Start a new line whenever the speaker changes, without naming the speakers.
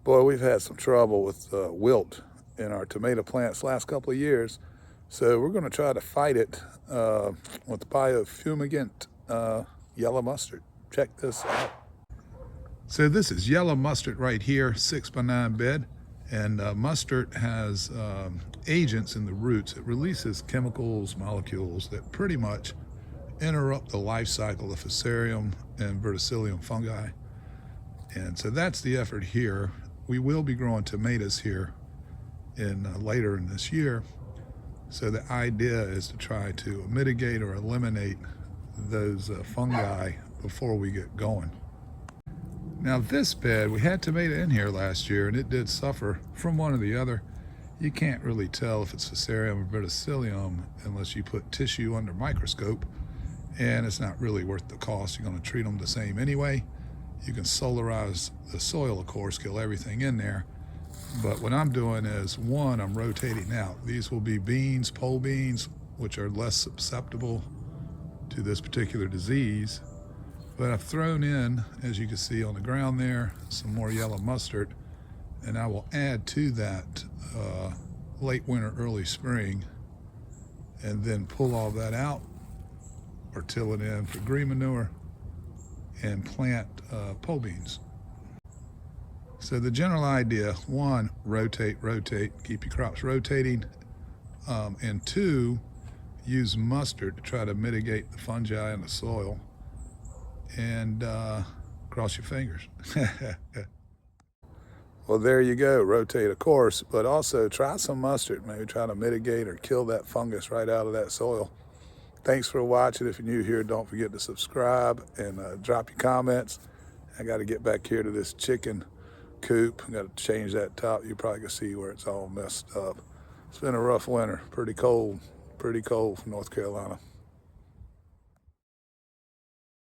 Boy, we've had some trouble with wilt in our tomato plants last couple of years. So we're going to try to fight it with biofumigant yellow mustard. Check this out. So this is yellow mustard right here, 6x9 bed. And mustard has agents in the roots. It releases chemicals, molecules that pretty much interrupt the life cycle of Fusarium and Verticillium fungi. And so that's the effort here. We will be growing tomatoes here later in this year. So the idea is to try to mitigate or eliminate those fungi before we get going. Now this bed, we had tomato in here last year and it did suffer from one or the other. You can't really tell if it's Fusarium or Verticillium unless you put tissue under microscope, and it's not really worth the cost. You're going to treat them the same anyway. You can solarize the soil, of course, kill everything in there. But what I'm doing is, one, I'm rotating out. These will be beans, pole beans, which are less susceptible to this particular disease. But I've thrown in, as you can see on the ground there, some more yellow mustard, and I will add to that late winter, early spring, and then pull all that out or till it in for green manure and plant pole beans. So the general idea, one, rotate, keep your crops rotating, and two, use mustard to try to mitigate the fungi in the soil, and cross your fingers. Well, there you go, rotate of course, but also try some mustard, maybe try to mitigate or kill that fungus right out of that soil. Thanks for watching. If you're new here, don't forget to subscribe and drop your comments. I got to get back here to this chicken coop. I got to change that top. You probably can see where it's all messed up. It's been a rough winter, pretty cold from North Carolina.